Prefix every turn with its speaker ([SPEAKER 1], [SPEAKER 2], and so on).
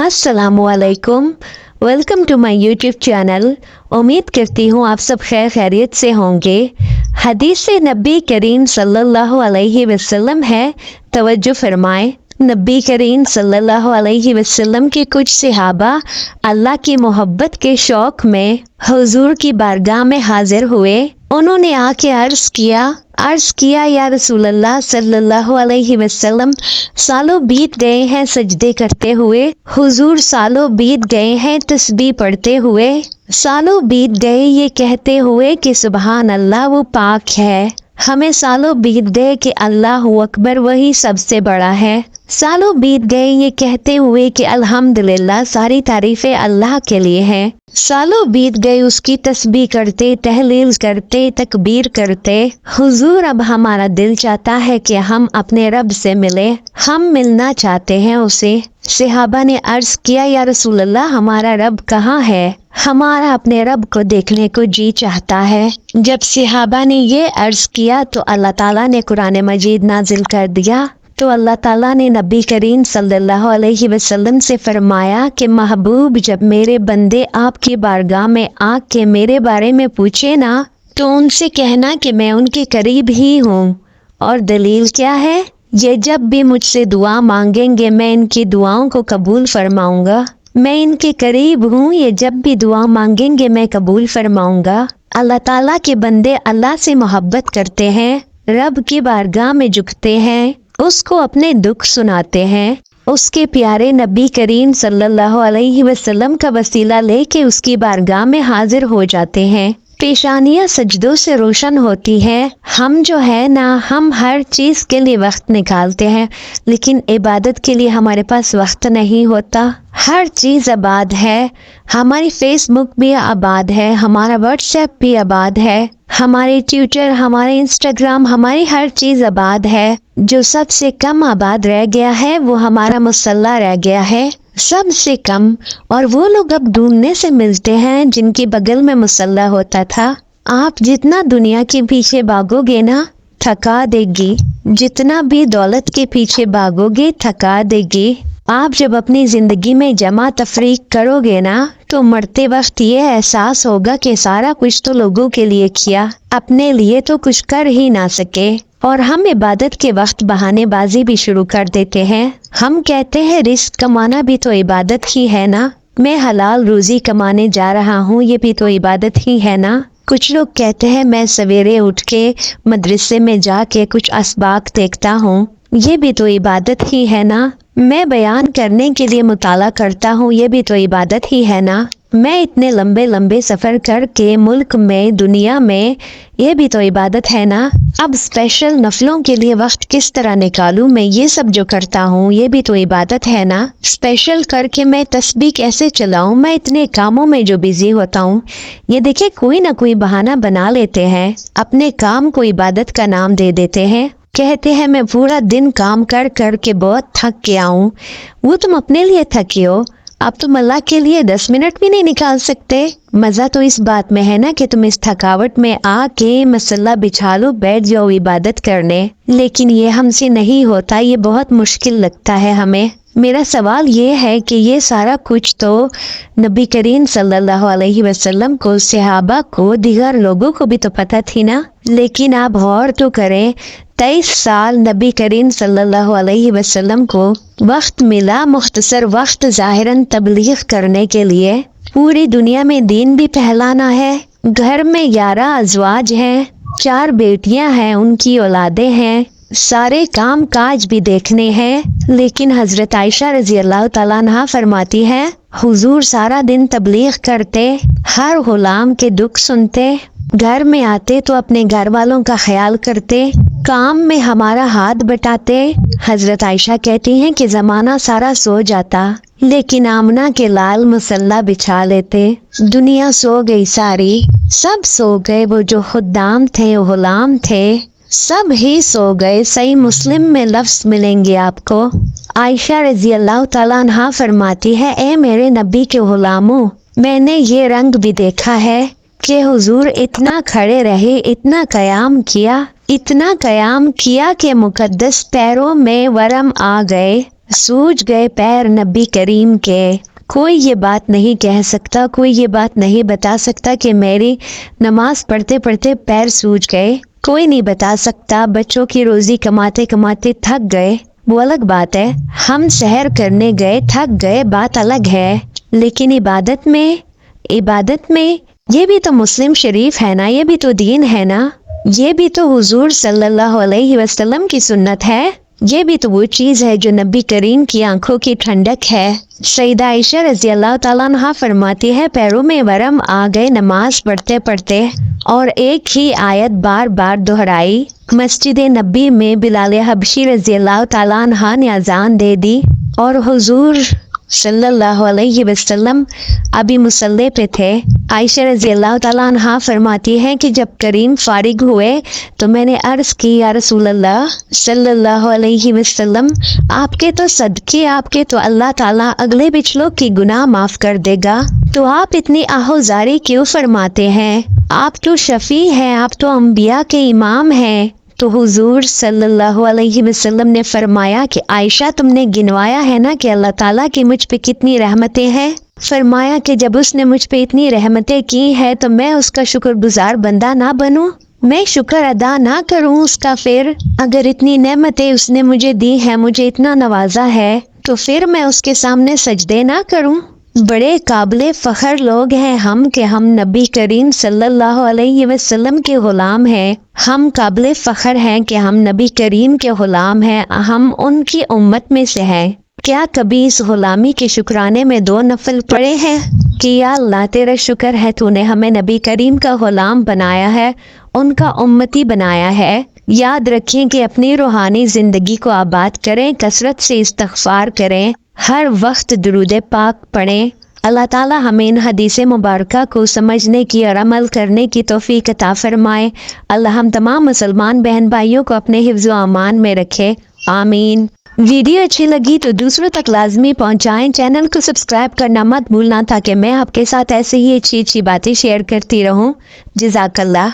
[SPEAKER 1] अस्सलामुअलैकुम। Welcome to my YouTube channel. उम्मीद करती हूँ आप सब खैर खैरियत से होंगे। हदीस नबी करीम सल्लल्लाहु अलैहि वसल्लम है, तवज्जो फरमाएं। नबी करीम सल्लल्लाहु अलैहि वसल्लम के कुछ सहाबा अल्लाह की मोहब्बत के शौक में हुजूर की बारगाह में हाजिर हुए। उन्होंने आके अर्ज किया या रसूलल्लाह सल्लल्लाहु अलैहि वसल्लम, सालों बीत गए हैं सजदे करते हुए, हुजूर सालों बीत गए हैं तस्बीह पढ़ते हुए, सालों बीत गए ये कहते हुए कि सुबहान अल्लाह वो पाक है। हमें सालों बीत गए कि अल्लाह अकबर वही सबसे बड़ा है। सालों बीत गए ये कहते हुए कि अल्हम्दुलिल्लाह सारी तारीफें अल्लाह के लिए हैं। सालों बीत गए उसकी तस्बीह करते, तहलील करते, तकबीर करते। हुजूर अब हमारा दिल चाहता है कि हम अपने रब से मिले, हम मिलना चाहते हैं उसे। सहाबा ने अर्ज किया या रसूलल्लाह हमारा रब कहाँ है? हमारा अपने रब को देखने को जी चाहता है। जब सहाबा ने ये अर्ज किया तो अल्लाह ताला ने कुरान मजीद नाजिल कर दिया। तो अल्लाह ताला ने नबी करीम सल्लल्लाहु अलैहि वसल्लम से फरमाया कि महबूब, जब मेरे बंदे आपकी बारगाह में आके मेरे बारे में पूछे ना तो उनसे कहना कि मैं उनके करीब ही हूँ। और दलील क्या है? ये जब भी मुझसे दुआ मांगेंगे मैं इनकी दुआओं को कबूल फरमाऊंगा। मैं इनके करीब हूँ, ये जब भी दुआ मांगेंगे मैं कबूल फरमाऊंगा। अल्लाह ताला के बंदे अल्लाह से मोहब्बत करते हैं, रब की बारगाह में झुकते हैं, उसको अपने दुख सुनाते हैं, उसके प्यारे नबी करीम सल्लल्लाहु अलैहि वसल्लम का वसीला लेके उसकी बारगाह में हाजिर हो जाते हैं। पेशानियां सजदों से रोशन होती है। हम जो है ना, हम हर चीज़ के लिए वक्त निकालते हैं, लेकिन इबादत के लिए हमारे पास वक्त नहीं होता। हर चीज़ आबाद है, हमारी फेसबुक भी आबाद है, हमारा व्हाट्सएप भी आबाद है, हमारे ट्विटर, हमारे इंस्टाग्राम, हमारी हर चीज़ आबाद है। जो सबसे कम आबाद रह गया है वो हमारा मुसल्ला रह गया है, सबसे कम। और वो लोग अब ढूंढने से मिलते हैं जिनके बगल में मुसल्ला होता था। आप जितना दुनिया के पीछे भागोगे ना थका देगी, जितना भी दौलत के पीछे भागोगे थका देगी। आप जब अपनी ज़िंदगी में जमा तफरीक करोगे ना तो मरते वक्त ये एहसास होगा कि सारा कुछ तो लोगों के लिए किया, अपने लिए तो कुछ कर ही ना सके। और हम इबादत के वक्त बहानेबाजी भी शुरू कर देते हैं। हम कहते हैं रिस्क कमाना भी तो इबादत ही है ना, मैं हलाल रोज़ी कमाने जा रहा हूँ, ये भी तो इबादत ही है ना। कुछ लोग कहते हैं मैं सवेरे उठ के मदरसे में जाके कुछ असबाक देखता हूँ, ये भी तो इबादत ही है ना। मैं बयान करने के लिए मुताला करता हूँ, ये भी तो इबादत ही है ना। मैं इतने लंबे लंबे सफ़र करके मुल्क में, दुनिया में, ये भी तो इबादत है ना। अब स्पेशल नफलों के लिए वक्त किस तरह निकालूं? मैं ये सब जो करता हूँ ये भी तो इबादत है ना। स्पेशल करके मैं तस्बीह कैसे चलाऊं? मैं इतने कामों में जो बिजी होता हूँ। ये देखिए, कोई ना कोई बहाना बना लेते हैं, अपने काम को इबादत का नाम दे देते हैं। कहते हैं मैं पूरा दिन काम कर कर के बहुत थक गया हूँ। वो तुम अपने लिए थके हो, अब तुम अल्लाह के लिए 10 मिनट भी नहीं निकाल सकते। मज़ा तो इस बात में है ना कि तुम इस थकावट में आके मसल्ला बिछा लो, बैठ जाओ इबादत करने। लेकिन ये हमसे नहीं होता, ये बहुत मुश्किल लगता है हमें। मेरा सवाल ये है कि ये सारा कुछ तो नबी करीम सल्लल्लाहु अलैहि वसल्लम को, सहाबा को, दीगर लोगों को भी तो पता थी ना। लेकिन आप गौर तो करें, 23 साल नबी करीम सल्लल्लाहु अलैहि वसल्लम को वक्त मिला, मुख्तसर वक्त ज़ाहिरन तबलीग करने के लिए। पूरी दुनिया में दीन भी फैलाना है। घर में 11 अज़वाज हैं, 4 बेटियां हैं, उनकी औलादें हैं, सारे काम काज भी देखने हैं। लेकिन हज़रत आयशा रज़ी अल्लाह ताला अन्हा फरमाती हैं, हुजूर सारा दिन तबलीग करते, हर गुलाम के दुख सुनते, घर में आते तो अपने घर वालों का ख्याल करते, काम में हमारा हाथ बटाते। हज़रत आयशा कहती हैं कि ज़माना सारा सो जाता, लेकिन आमना के लाल मुसल्ला बिछा लेते। दुनिया सो गई सारी, सब सो गए, वो जो खुद्दाम थे, वो गुलाम थे, सब ही सो गए। सही मुस्लिम में लफ्ज़ मिलेंगे आपको। आयशा रज़ी अल्लाह ताला अन्हा फरमाती है, ए मेरे नबी के गुलामों, मैंने ये रंग भी देखा है कि हुजूर इतना खड़े रहे, इतना क़याम किया, इतना क़याम किया कि मुकद्दस पैरों में वरम आ गए। सूज गए पैर नबी करीम के। कोई ये बात नहीं कह सकता, कोई ये बात नहीं बता सकता कि मेरी नमाज पढ़ते पढ़ते पैर सूज गए। कोई नहीं बता सकता। बच्चों की रोजी कमाते कमाते थक गए, वो अलग बात है। हम सहर करने गए, थक गए, बात अलग है। लेकिन इबादत में ये भी तो मुस्लिम शरीफ है ना, ये भी तो दीन है ना, ये भी तो हुजूर सल्लल्लाहु अलैहि वसल्लम की सुन्नत है। ये भी तो वो चीज़ है जो नबी करीम की आंखों की ठंडक है। सईदा आयशा रज़ी अल्लाह ताला अन्हा फरमाती है, पैरों में वरम आ गए नमाज पढ़ते पढ़ते, और एक ही आयत बार बार दोहराई। मस्जिद नबी में बिलाल हबशी रज़ी अल्लाह ताला अन्हा ने अजान दे दी और हुजूर सल्लल्लाहु अलैहि वसल्लम अभी मुसल्ले पे थे। आयशा रज़ी अल्लाह ताला अन्हा फरमाती है कि जब करीम फारिग हुए तो मैंने अर्ज़ की, या रसूल अल्लाह सल्लल्लाहु अलैहि वसल्लम, आपके तो सदके, आपके तो अल्लाह ताला अगले पिछलों की गुनाह माफ़ कर देगा, तो आप इतनी आहोजारी क्यों फरमाते हैं? आप तो शफ़ी हैं, आप तो अम्बिया के इमाम हैं। तो हुजूर सल्लल्लाहु अलैहि वसल्लम ने फरमाया कि आयशा, तुमने गिनवाया है ना कि अल्लाह ताला की मुझ पे कितनी रहमतें हैं? फरमाया कि जब उसने मुझ पे इतनी रहमतें की है तो मैं उसका शुक्रगुजार बंदा ना बनूं, मैं शुक्र अदा ना करूं उसका? फिर अगर इतनी नेमतें उसने मुझे दी हैं, मुझे इतना नवाजा है, तो फिर मैं उसके सामने सजदे ना करूं? बड़े काबिले फ़ख्र लोग हैं हम कि हम नबी करीम सल्लल्लाहु अलैहि वसल्लम के ग़ुलाम हैं। हम काबिले फ़ख्र हैं कि हम नबी करीम के ग़ुलाम हैं, हम उनकी उम्मत में से हैं। क्या कभी इस ग़ुलामी के शुक्राने में 2 नफल पढ़े हैं कि या अल्लाह तेरा शुक्र है तूने हमें नबी करीम का ग़ुलाम बनाया है, उनका उम्मती बनाया है। याद रखें कि अपनी रूहानी ज़िंदगी को आबाद करें, कसरत से इस्तग़फ़ार करें, हर वक्त दुरूद पाक पढ़ें। अल्लाह ताला हमें इन हदीस मुबारका को समझने की और अमल करने की तौफीक अता फरमाए। अल्लाह हम तमाम मुसलमान बहन भाइयों को अपने हिफ्ज़ व अमान में रखे, आमीन। वीडियो अच्छी लगी तो दूसरों तक लाजमी पहुंचाएं। चैनल को सब्सक्राइब करना मत भूलना ताकि मैं आपके साथ ऐसे ही अच्छी अच्छी बातें शेयर करती रहूं। जज़ाकल्लाह।